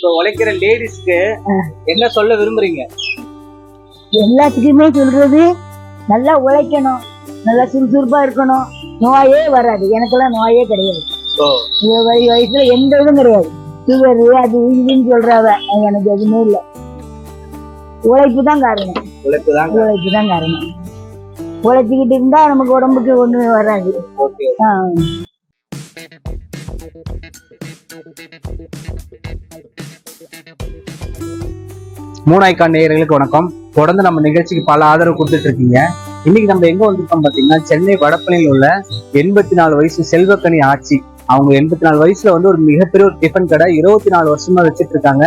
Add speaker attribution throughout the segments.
Speaker 1: இப்ப உழைக்கிற லேடிஸ்க்கு என்ன சொல்ல விரும்புறீங்க?
Speaker 2: எல்லாத்துக்குமே சொல்றது நல்லா உழைக்கணும், நல்லா சுறுசுறுப்பா இருக்கணும், நோயே வராது. எனக்கெல்லாம் நோயே கிடையாது. வயசுல எந்த இதுவும் கிடையாது. சுகரு அது இதுன்னு சொல்றாவ, எனக்கு எதுவுமே இல்லை. உழைப்பு தான் காரணம். உழைப்பு தான் காரணம். உழைச்சிக்கிட்டு இருந்தா நமக்கு உடம்புக்கு ஒண்ணு வராது.
Speaker 1: மூணு ஐகான் நேயர்களுக்கு வணக்கம். தொடர்ந்து நம்ம நிகழ்ச்சிக்கு பல ஆதரவு கொடுத்துட்டு இருக்கீங்க. இன்னைக்கு நம்ம எங்க வந்திருக்கோம் பாத்தீங்கன்னா, சென்னை வடபழனியில் உள்ள 84 வயசு செல்வக்கனி ஆட்சி. அவங்க 84 வயசுல ஒரு மிகப்பெரிய ஒரு டிஃபன் கடை 24 வருஷமா வச்சுட்டு இருக்காங்க.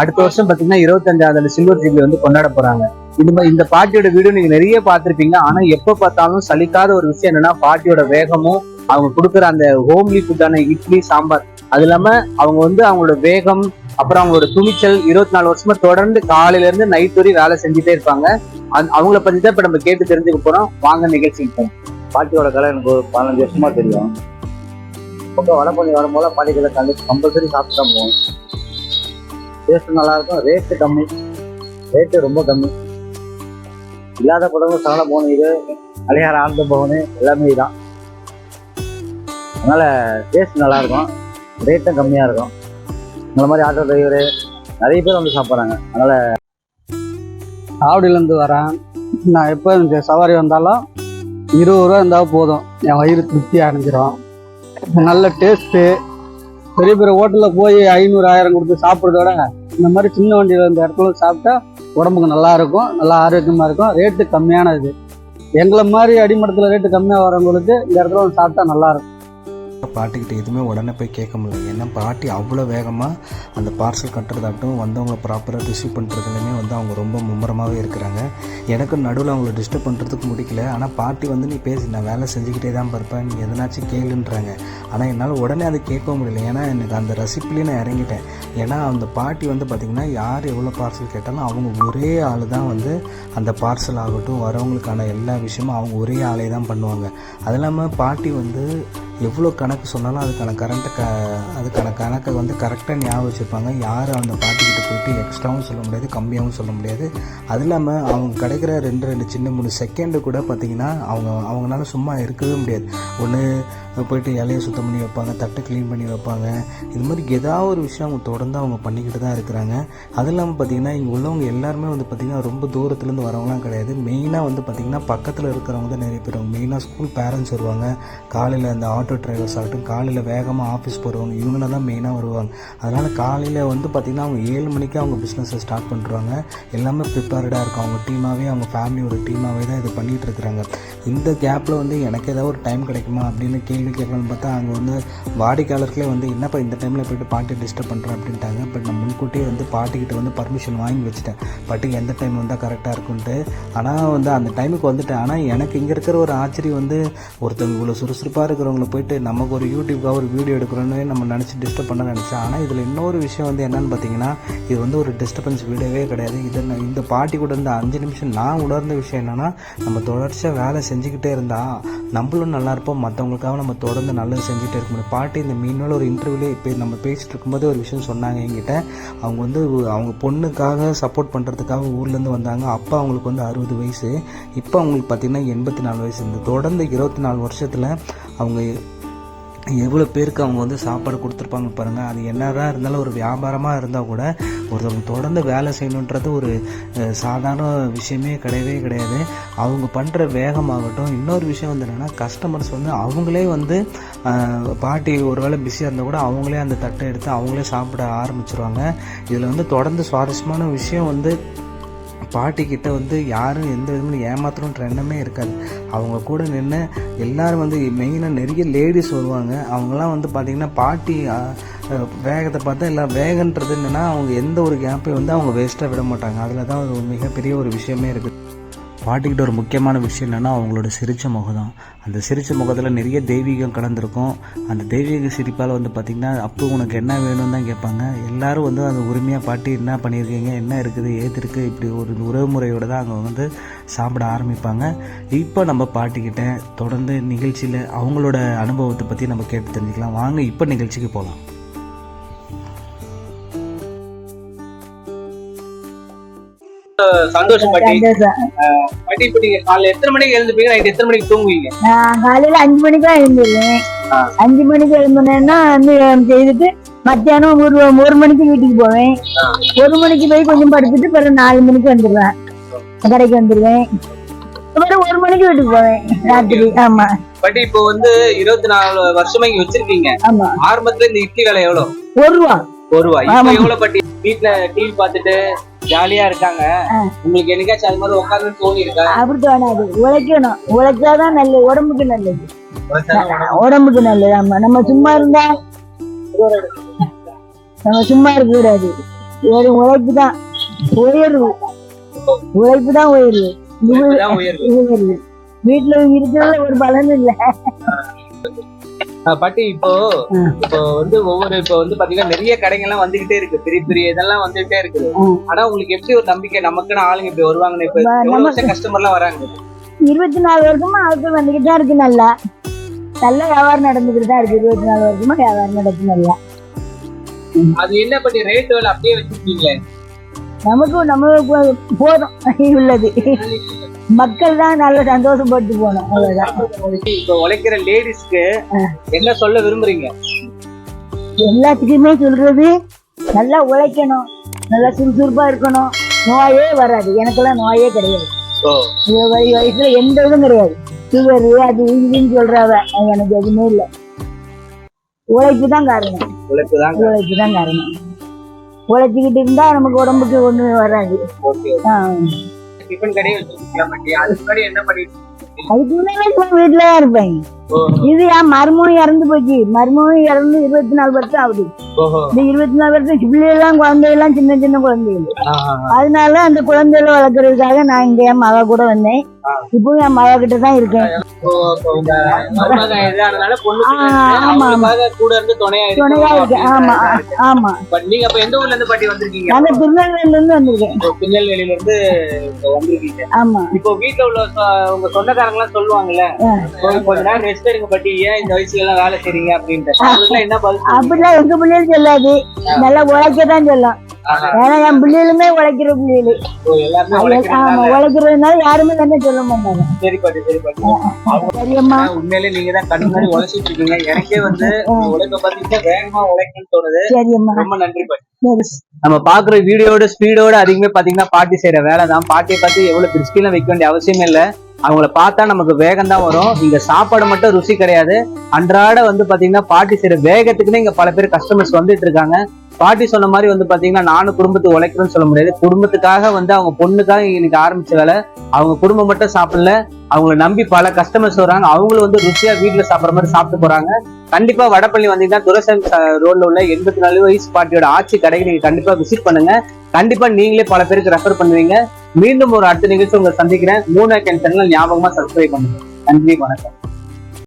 Speaker 1: அடுத்த வருஷம் பாத்தீங்கன்னா 25வது சில்வர் ஜூப்ளி கொண்டாட போறாங்க. இந்த பாட்டியோட வீடியோ நீங்க நிறைய பார்த்திருப்பீங்க. ஆனா எப்ப பார்த்தாலும் சலிக்காத ஒரு விஷயம் என்னன்னா, பாட்டியோட வேகமும் அவங்க கொடுக்குற அந்த ஹோம்லி ஃபுட்டான இட்லி சாம்பார், அது இல்லாம அவங்க அவங்களோட வேகம், அப்புறம் அவங்களோட துணிச்சல், 24 வருஷமா தொடர்ந்து காலையில இருந்து நைட் வரை வேலை செஞ்சுட்டே இருப்பாங்க. அவங்கள பத்தி தான் இப்ப நம்ம கேட்டு தெரிஞ்சுக்க போறோம். வாங்க நிகழ்ச்சிக்கு போறோம்.
Speaker 3: பாட்டியோட கடை எனக்கு ஒரு 15 வருஷமா தெரியும். இப்போ வடபழனி வரும்போது பாட்டி கடை கம்பல்சரி சாப்பிட்டு தான் போவோம். டேஸ்ட் நல்லா இருக்கும், ரேட்டு கம்மி, ரேட்டு ரொம்ப கம்மி. இல்லாத படமும் சகல போகணும், இது அழியார ஆழ்ந்த போகணும், எல்லாமே இதுதான். அதனால டேஸ்ட் நல்லா இருக்கும், ரேட்டும் கம்மியா இருக்கும். இந்த மாதிரி ஆட்டோ டிரைவரு நிறைய பேர் சாப்பிட்றாங்க. அதனால
Speaker 4: ஆவடியிலேருந்து வரேன். நான் எப்போ இந்த சவாரி வந்தாலும் 20 ரூபா இருந்தால் போதும், என் வயிறு திருப்தி அடைஞ்சிரும். நல்ல டேஸ்ட்டு. பெரிய பெரிய ஹோட்டலில் போய் 500 1000 கொடுத்து சாப்பிட்றதோட இந்த மாதிரி சின்ன வண்டியில் இருந்த இடத்துல சாப்பிட்டா உடம்புக்கு நல்லா இருக்கும், நல்லா ஆரோக்கியமாக இருக்கும். ரேட்டு கம்மியானது. எங்களை மாதிரி அடிமட்டத்தில் ரேட்டு கம்மியாக வரவங்களுக்கு இந்த இடத்துல சாப்பிட்டா நல்லாயிருக்கும்.
Speaker 5: பாட்டிக்கிட்ட எதுவுமே உடனே போய் கேட்க முடியல. ஏன்னா பாட்டி அவ்வளோ வேகமாக அந்த பார்சல் கட்டுறதாகட்டும், வந்தவங்களை ப்ராப்பராக ரிசீவ் பண்ணுறதுலையுமே அவங்க ரொம்ப மும்முரமாகவே இருக்கிறாங்க. எனக்கு நடுவில் அவங்கள டிஸ்டர்ப் பண்ணுறதுக்கு முடிக்கல. ஆனால் பாட்டி நீ பேசி, நான் வேலை செஞ்சுக்கிட்டே தான் பார்ப்பேன், நீ எதனாச்சும் கேளுன்றாங்க. ஆனால் என்னால் உடனே அதை கேட்கவும் முடியல. ஏன்னா எனக்கு அந்த ரெசிப்பிலேயே நான் இறங்கிட்டேன். ஏன்னா அந்த பாட்டி பார்த்திங்கன்னா யார் எவ்வளோ பார்சல் கேட்டாலும் அவங்க ஒரே ஆள் தான் அந்த பார்சல் ஆகட்டும், வரவங்களுக்கான எல்லா விஷயமும் அவங்க ஒரே ஆளே தான் பண்ணுவாங்க. அது இல்லாமல் பாட்டி எவ்வளோ கணக்கு சொன்னாலும் அதுக்கான கணக்கை கரெக்டாக ஞாபகம் வச்சுருப்பாங்க. யாரும் அந்த பாட்டிக்கிட்ட போயிட்டு எக்ஸ்ட்ராவும் சொல்ல முடியாது, கம்மியாகவும் சொல்ல முடியாது. அது இல்லாமல் அவங்க கிடைக்கிற 2 சின்ன 3 செகண்டு கூட பார்த்திங்கன்னா அவங்களால சும்மா இருக்கவே முடியாது. ஒன்று போயிட்டு இலையை சுத்தம் பண்ணி வைப்பாங்க, தட்டை க்ளீன் பண்ணி வைப்பாங்க. இது மாதிரி ஏதாவது ஒரு விஷயம் அவங்க தொடர்ந்து அவங்க பண்ணிக்கிட்டு தான் இருக்கிறாங்க. அது இல்லாமல் பார்த்திங்கன்னா இங்கே உள்ளவங்க எல்லாருமே பார்த்திங்கன்னா ரொம்ப தூரத்துலேருந்து வரவங்களாம் கிடையாது. மெயினாக பார்த்திங்கன்னா பக்கத்தில் இருக்கிறவங்க தான் நிறைய பேர். மெயினாக ஸ்கூல் பேரண்ட்ஸ் வருவாங்க, காலையில் அந்த ஆட்டோ டிரைவர்ஸ் ஆகட்டும், காலையில் வேகமாக ஆஃபீஸ் போகிறவங்க, இவங்க தான் மெயினாக வருவாங்க. அதனால் காலையில் பார்த்திங்கன்னா அவங்க 7 மணிக்கு அவங்க பிஸ்னஸை ஸ்டார்ட் பண்ணுறாங்க. எல்லாமே ப்ரிப்பேர்டாக இருக்கும். அவங்க டீமாகவே, அவங்க ஃபேமிலியோட டீமாகவே தான் இது பண்ணிகிட்டு இருக்கிறாங்க. இந்த கேப்பில் எனக்கு ஏதாவது ஒரு டைம் கிடைக்குமா அப்படின்னு கேள்வி கேட்கலான்னு பார்த்தா அங்கே வாடிக்கையாளர்களே என்னப்பா இந்த டைமில் போய்ட்டு பாட்டி டிஸ்டர்ப் பண்ணுறேன் அப்படின்ட்டாங்க. பட் நான் முன்கூட்டியே பாட்டிக்கிட்ட பர்மிஷன் வாங்கி வச்சுட்டேன், பாட்டிக்கு எந்த டைம் வந்தால் கரெக்டாக இருக்குன்ட்டு. ஆனால் அந்த டைமுக்கு வந்துட்டேன். ஆனால் எனக்கு இங்கே இருக்கிற ஒரு ஆச்சரியம் ஒருத்தவங்க இவ்வளோ சுறுசுறுப்பாக இருக்கிறவங்கள போயிட்டு நமக்கு ஒரு யூடியூப்காக ஒரு வீடியோ எடுக்கிறோன்னு நம்ம நினச்சி டிஸ்டர்ப் பண்ண நினச்சேன். ஆனால் இதில் இன்னொரு விஷயம் என்னென்னு பார்த்தீங்கன்னா, இது ஒரு டிஸ்டர்பன்ஸ் வீடியோவே கிடையாது. இந்த பாட்டி கூட இருந்த 5 நிமிஷம் நான் உணர்ந்த விஷயம் என்னென்னா, நம்ம தொடர்ச்சியாக வேலை செஞ்சுக்கிட்டே இருந்தால் நம்மளும் நல்லா இருப்போம், மற்றவங்களுக்காக நம்ம தொடர்ந்து நல்லது செஞ்சுட்டே இருக்க முடியும். பாட்டி இந்த மீன்மேல் ஒரு இன்டர்வியூலே இப்போ நம்ம பேசிகிட்டு இருக்கும்போது ஒரு விஷயம் சொன்னாங்க என்கிட்ட. அவங்க அவங்க பொண்ணுக்காக சப்போர்ட் பண்ணுறதுக்காக ஊர்லேருந்து வந்தாங்க. அப்போ அவங்களுக்கு 60 வயசு, இப்போ அவங்களுக்கு பார்த்திங்கன்னா 84 வயசு. இந்த தொடர்ந்து 24 வருஷத்தில் அவங்க எவ்வளோ பேருக்கு அவங்க சாப்பாடு கொடுத்துருப்பாங்க பாருங்கள். அது என்னதான் இருந்தாலும் ஒரு வியாபாரமாக இருந்தால் கூட ஒருத்தவங்க தொடர்ந்து வேலை செய்யணுன்றது ஒரு சாதாரண விஷயமே கிடையவே கிடையாது. அவங்க பண்ணுற வேகமாகட்டும். இன்னொரு விஷயம் என்னென்னா, கஸ்டமர்ஸ் அவங்களே பாட்டி ஒரு வேளை பிஸியாக இருந்தால் கூட அவங்களே அந்த தட்டை எடுத்து அவங்களே சாப்பிட ஆரம்பிச்சிருவாங்க. இதில் தொடர்ந்து சுவாரஸ்யமான விஷயம் பாட்டிக்கிட்ட யாரும் எந்த விதமான ஏமாத்தணுன்ற எண்ணமே இருக்காது. அவங்க கூட நின்று எல்லோரும் மெயினாக நிறைய லேடிஸ் வருவாங்க. அவங்களாம் பார்த்திங்கன்னா பாட்டி வேகத்தை பார்த்தா எல்லாம் வேகன்றது என்னென்னா, அவங்க எந்த ஒரு கேப்பையும் அவங்க வேஸ்ட்டாக விட மாட்டாங்க. அதில் தான் ஒரு மிகப்பெரிய ஒரு விஷயமே இருக்குது. பாட்டிக்கிட்ட ஒரு முக்கியமான விஷயம் என்னென்னா, அவங்களோட சிரிச்ச முகம் தான். அந்த சிரிச்ச முகத்தில் நிறைய தெய்வீகம் கலந்துருக்கும். அந்த தெய்வீக சிரிப்பால் பார்த்திங்கன்னா, அப்போ உனக்கு என்ன வேணும்னு தான் கேட்பாங்க. எல்லோரும் அந்த உரிமையாக பாட்டி என்ன பண்ணியிருக்கீங்க, என்ன இருக்குது, ஏது இருக்குது, இப்படி ஒரு உறவு முறையோடு தான் அவங்க சாப்பிட ஆரம்பிப்பாங்க. இப்போ நம்ம பாட்டிக்கிட்ட தொடர்ந்து நிகழ்ச்சியில் அவங்களோட அனுபவத்தை பற்றி நம்ம கேட்டு தெரிஞ்சுக்கலாம். வாங்க இப்போ நிகழ்ச்சிக்கு போகலாம்.
Speaker 1: சந்தோஷம் பாட்டி.
Speaker 2: சந்தோஷம்.
Speaker 1: பாட்டி இப்ப நீங்க காலைல எத்தனை மணிக்கு எழுந்துப்பீங்க, நைட் எத்தனை மணிக்கு தூங்குவீங்க?
Speaker 2: நான் காலையில 5 மணிக்கு தான் எழுந்துருவேன். 5 மணிக்கு எழுந்தேன்னா வந்து செய்துட்டு மத்தியானம் ஒரு மணிக்கு வீட்டுக்கு போவேன். 1 மணிக்கு போய் கொஞ்சம் படுத்துட்டு பிறகு 4 மணிக்கு வந்துடுவேன், கடைக்கு வந்துடுவேன். அப்புறம் 1 மணிக்கு வீட்டுக்கு போவேன் ராத்திரி. ஆமா
Speaker 1: பாட்டி இப்போ வந்து 24 வருஷமா இங்க வச்சிருக்கீங்க.
Speaker 2: ஆமா.
Speaker 1: ஆரம்பத்துல இந்த இட்லி விலை எவ்வளவு?
Speaker 2: 1 ரூபா.
Speaker 1: 1 ரூபா. இப்போ எவ்வளவு பாட்டி? வீட்டுல டிவி பார்த்துட்டு ஜாலியா இருக்காங்க, உங்களுக்கு என்னைக்காச்சும் அது மாதிரி உட்காந்து தோணி இருக்கா?
Speaker 2: அப்படி தோணாது. உழைக்கணும், உழைச்சாதான் நல்லது, உடம்புக்கு நல்லது. உடம்புக்கு நல்லது. ஆமா. நம்ம சும்மா இருந்தா நம்ம சும்மா இருக்க கூடாது. ஒரு உழைப்பு தான் உயர்வு, உழைப்பு தான் உயர்வு. உயர்வு வீட்டுல இருக்கிறதுல ஒரு பலன் இல்ல.
Speaker 1: பாட்டி இப்போ வந்து இப்போ வந்து பாத்தீங்கன்னா நிறைய கடைகள்லாம் வந்துகிட்டே இருக்கு, பெரிய பெரிய இதெல்லாம் வந்துகிட்டே இருக்குது. ஆனா உங்களுக்கு எப்படி ஒரு நம்பிக்கை நமக்குன்னு ஆளுங்க இப்படி வருவாங்கன்னு? இப்ப எவ்வளவு வருஷம் கஸ்டமர் எல்லாம் வராங்க?
Speaker 2: 24 வருஷமா ஆட்கள் வந்துகிட்டு தான் இருக்கு. நல்லா நல்ல வியாபாரம் நடந்துகிட்டு தான் இருக்கு. 24 வருஷமா வியாபாரம் நடக்கு நல்லா.
Speaker 1: அது என்ன பண்ணி ரேட் வேலை அப்படியே வச்சிருக்கீங்களே?
Speaker 2: நமக்கு போதும் உள்ளது. மக்கள் தான் நல்ல சந்தோஷப்பட்டு போனோம், அவ்வளவுதான்.
Speaker 1: இப்போ உழைக்கிற லேடிஸ்க்கு என்ன சொல்ல விரும்புறீங்க?
Speaker 2: எல்லாத்துக்குமே சொல்றது நல்லா உழைக்கணும், நல்லா சுறுசுறுப்பா இருக்கணும், நோயே வராது. எனக்கெல்லாம் நோயே கிடையாது. வயசுல எந்த இதுவும் கிடையாது. சுகரு அது இதுன்னு சொல்றாவ, எனக்கு எதுவுமே இல்லை. உழைப்பு தான் காரணம். உழைப்பு தான் காரணம். உழைச்சிக்கிட்டு இருந்தா நமக்கு உடம்புக்கு ஒண்ணு வராது.
Speaker 1: டிஃபன் கடையே வச்சிருக்கீங்களா பாட்டி? அதுக்கு முன்னாடி என்ன பண்ணிட்டு?
Speaker 2: அதுக்கு முன்னாடி வீட்டுலதான் இருப்பேன். இது என் மருமகன் இறந்து போச்சு. மருமகன் இறந்து 24 வருஷம் ஆகுது. இந்த 24 வருஷம் பிள்ளைகள்லாம் குழந்தைகள்லாம் சின்ன சின்ன குழந்தைகள். அதனால அந்த குழந்தைகளை வளர்க்கறதுக்காக நான் இங்க என் மகா கூட வந்தேன். இப்போ என் மகா கிட்ட தான் இருக்கேன்.
Speaker 1: கூட இருந்து துணையா
Speaker 2: இருக்கு. ஆமா ஆமா.
Speaker 1: நீங்க அப்ப எந்த ஊர்ல இருந்து பாட்டி வந்திருக்கீங்க?
Speaker 2: நாங்க திருநெல்வேலியில இருந்து வந்திருக்கேன்.
Speaker 1: திருநெல்வேலியில இருந்து வந்திருக்கீங்க.
Speaker 2: ஆமா.
Speaker 1: இப்போ வீட்டுல உள்ள உங்க சொந்தக்காரங்க எல்லாம் சொல்லுவாங்கல்ல, கொஞ்ச நேரம் ரெஸ்ட் எடுங்க பாட்டி, ஏன் இந்த வயசுல எல்லாம் வேலை செய்றீங்க அப்படின்ட்டு, என்ன பதில்?
Speaker 2: அப்படிலாம் எங்க பிள்ளைகள் சொல்லாது, நல்லா உழைக்கதான் சொல்லும். ஏன்னா என் பிள்ளைகளுமே உழைக்கிற பிள்ளைகள். ஆமா, உழைக்கிறதுனால யாருமே என்ன சொல்ல மாட்டாங்க.
Speaker 1: சரி பாட்டி, சரி பாட்டி.
Speaker 2: சரியம்மா.
Speaker 1: உண்மையிலே நீங்க தான் கண்ணு மாதிரி உழைச்சிட்டு இருக்கீங்க. எனக்கே வந்து உழைப்ப பாத்தீங்கன்னா வேகமா உழைக்கணும்னு தோணுது.
Speaker 2: சரியம்மா.
Speaker 1: ரொம்ப நன்றி பாட்டி. நம்ம பாக்குற வீடியோட ஸ்பீடோட அதிகமே பாத்தீங்கன்னா பாட்டி செய்யற வேலை தான். பாட்டியை பார்த்து எவ்வளவு திருஷ்டிலாம் வைக்க வேண்டிய அவசியமே இல்லை. அவங்கள பார்த்தா நமக்கு வேகம் தான் வரும். இங்க சாப்பாடு மட்டும் ருசி கிடையாது, அன்றாட வந்து பாத்தீங்கன்னா பாட்டி செய்யற வேகத்துக்குன்னு இங்க பல பேர் கஸ்டமர்ஸ் வந்துட்டு இருக்காங்க. பாட்டி சொன்ன மாதிரி வந்து பாத்தீங்கன்னா நானும் குடும்பத்துக்கு உழைக்கிறேன்னு சொல்ல முடியாது. குடும்பத்துக்காக வந்து அவங்க பொண்ணுக்காக இன்னைக்கு ஆரம்பிச்ச வேலை. அவங்க குடும்பம் மட்டும் சாப்பிடல, அவங்கள நம்பி பல கஸ்டமர்ஸ் வராங்க. அவங்களும் வந்து ருசியா வீட்டுல சாப்பிட்ற மாதிரி சாப்பிட்டு போறாங்க. கண்டிப்பா வடபழனி வந்தீங்கன்னா துரைசாமி ரோட்ல உள்ள 84 வயசு பாட்டியோட ஆட்சி கடைக்கு நீங்க கண்டிப்பா விசிட் பண்ணுங்க. கண்டிப்பா நீங்களே பல பேருக்கு ரெஃபர் பண்ணுவீங்க. மீண்டும் ஒரு அடுத்த நிகழ்ச்சி உங்களை சந்திக்கிறேன். மூணு சேனல் ஞாபகமா சப்ஸ்கிரைப் பண்ணுங்க. நன்றி, வணக்கம்.